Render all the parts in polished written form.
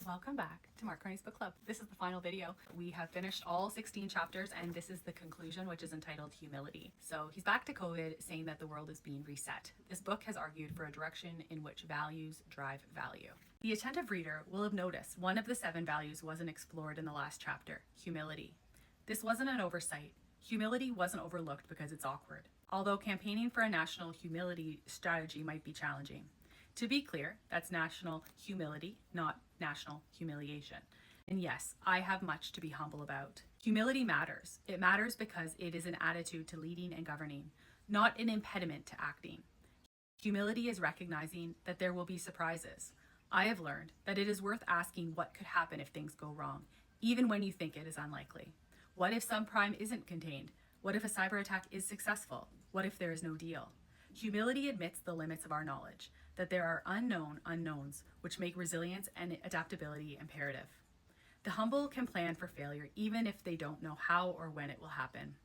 Welcome back to Mark Carney's book club. This is the final video. We have finished all 16 chapters and this is the conclusion, which is entitled Humility. So he's back to COVID, saying that the world is being reset. This book has argued for a direction in which values drive value. The attentive reader will have noticed one of the 7 values wasn't explored in the last chapter: humility. This wasn't an oversight. Humility wasn't overlooked because it's awkward, although campaigning for a national humility strategy might be challenging. To be clear, that's national humility, not national humiliation. And yes, I have much to be humble about. Humility matters. It matters because it is an attitude to leading and governing, not an impediment to acting. Humility is recognizing that there will be surprises. I have learned that it is worth asking what could happen if things go wrong, even when you think it is unlikely. What if some crime isn't contained? What if a cyber attack is successful? What if there is no deal? Humility admits the limits of our knowledge, that there are unknown unknowns, which make resilience and adaptability imperative. The humble can plan for failure even if they don't know how or when it will happen.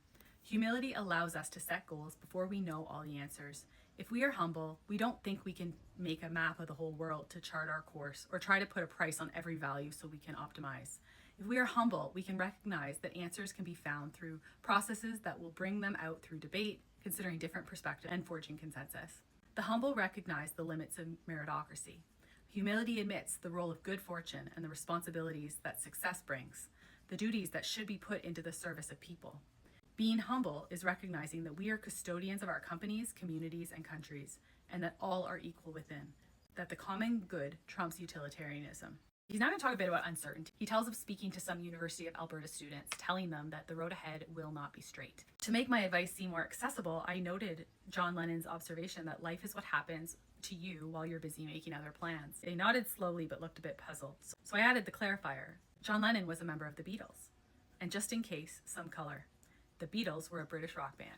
Humility allows us to set goals before we know all the answers. If we are humble, we don't think we can make a map of the whole world to chart our course or try to put a price on every value so we can optimize. If we are humble, we can recognize that answers can be found through processes that will bring them out through debate, considering different perspectives, and forging consensus. The humble recognize the limits of meritocracy. Humility admits the role of good fortune and the responsibilities that success brings, the duties that should be put into the service of people. Being humble is recognizing that we are custodians of our companies, communities, and countries, and that all are equal within, that the common good trumps utilitarianism. He's now going to talk a bit about uncertainty. He tells of speaking to some University of Alberta students, telling them that the road ahead will not be straight. To make my advice seem more accessible, I noted John Lennon's observation that life is what happens to you while you're busy making other plans. They nodded slowly but looked a bit puzzled. So I added the clarifier. John Lennon was a member of the Beatles. And just in case, some color. The Beatles were a British rock band.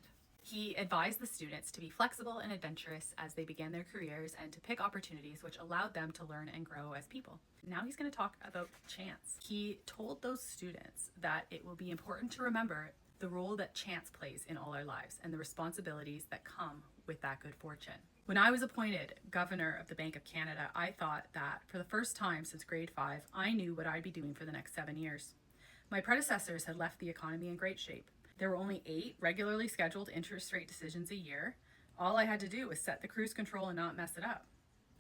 He advised the students to be flexible and adventurous as they began their careers and to pick opportunities which allowed them to learn and grow as people. Now he's going to talk about chance. He told those students that it will be important to remember the role that chance plays in all our lives and the responsibilities that come with that good fortune. When I was appointed governor of the Bank of Canada, I thought that for the first time since grade 5, I knew what I'd be doing for the next 7 years. My predecessors had left the economy in great shape. There were only 8 regularly scheduled interest rate decisions a year. All I had to do was set the cruise control and not mess it up.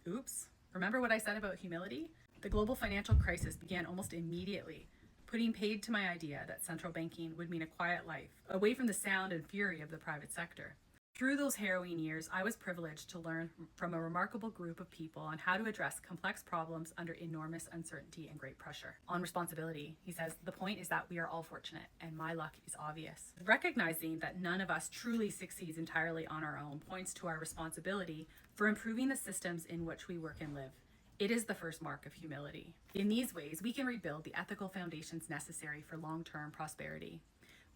Oops. Remember what I said about humility? The global financial crisis began almost immediately, putting paid to my idea that central banking would mean a quiet life, away from the sound and fury of the private sector. Through those harrowing years, I was privileged to learn from a remarkable group of people on how to address complex problems under enormous uncertainty and great pressure. On responsibility, he says, the point is that we are all fortunate, and my luck is obvious. Recognizing that none of us truly succeeds entirely on our own points to our responsibility for improving the systems in which we work and live. It is the first mark of humility. In these ways, we can rebuild the ethical foundations necessary for long-term prosperity.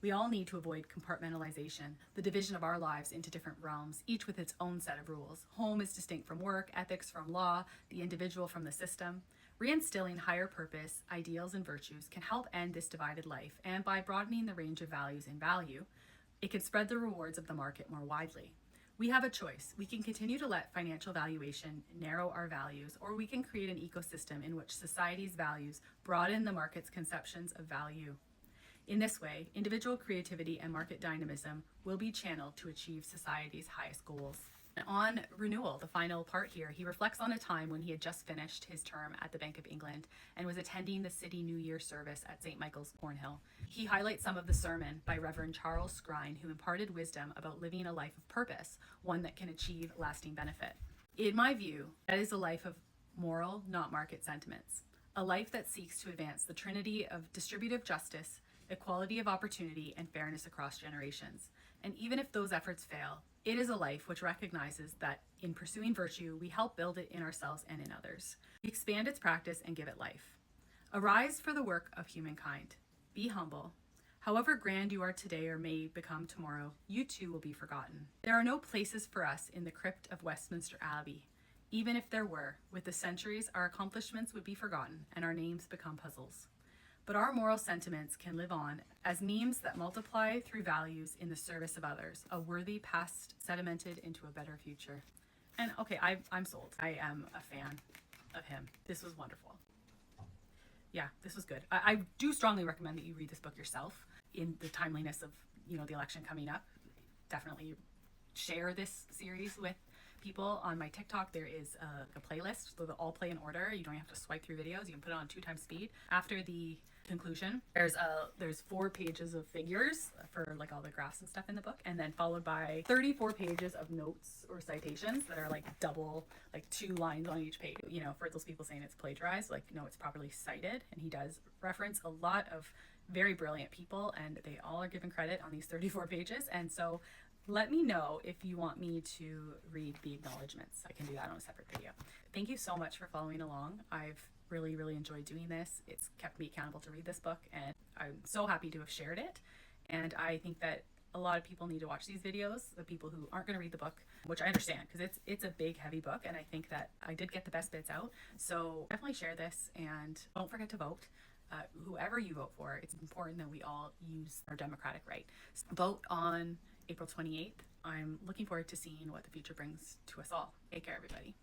We all need to avoid compartmentalization, the division of our lives into different realms, each with its own set of rules. Home is distinct from work, ethics from law, the individual from the system. Reinstilling higher purpose, ideals, and virtues can help end this divided life, and by broadening the range of values and value, it can spread the rewards of the market more widely. We have a choice. We can continue to let financial valuation narrow our values, or we can create an ecosystem in which society's values broaden the market's conceptions of value. In this way, individual creativity and market dynamism will be channeled to achieve society's highest goals. On renewal, the final part here, he reflects on a time when he had just finished his term at the Bank of England and was attending the City New Year service at St. Michael's, Cornhill. He highlights some of the sermon by Reverend Charles Scrine, who imparted wisdom about living a life of purpose, one that can achieve lasting benefit. In my view, that is a life of moral, not market sentiments, a life that seeks to advance the trinity of distributive justice, equality of opportunity, and fairness across generations. And even if those efforts fail, it is a life which recognizes that in pursuing virtue, we help build it in ourselves and in others. We expand its practice and give it life. Arise for the work of humankind. Be humble. However grand you are today or may become tomorrow, you too will be forgotten. There are no places for us in the crypt of Westminster Abbey. Even if there were, with the centuries, our accomplishments would be forgotten and our names become puzzles. But our moral sentiments can live on as memes that multiply through values in the service of others, a worthy past sedimented into a better future. And okay, I'm sold. I am a fan of him. This was wonderful. yeah, this was good. I do strongly recommend that you read this book yourself in the timeliness of, the election coming up. Definitely share this series with people. On my TikTok, there is a playlist, so they'll all play in order. You don't have to swipe through videos. You can put it on 2x speed. After the conclusion, there's 4 pages of figures for like all the graphs and stuff in the book, and then followed by 34 pages of notes or citations that are like double, like 2 lines on each page. For those people saying it's plagiarized, like, no, it's properly cited, and he does reference a lot of very brilliant people, and they all are given credit on these 34 pages. And so let me know if you want me to read the acknowledgements. I can do that on a separate video. Thank you so much for following along. I've really, really enjoyed doing this. It's kept me accountable to read this book, and I'm so happy to have shared it. And I think that a lot of people need to watch these videos, the people who aren't going to read the book, which I understand because it's a big, heavy book, and I think that I did get the best bits out. So definitely share this, and don't forget to vote. Whoever you vote for, it's important that we all use our democratic right. Vote on April 28th. I'm looking forward to seeing what the future brings to us all. Take care, everybody.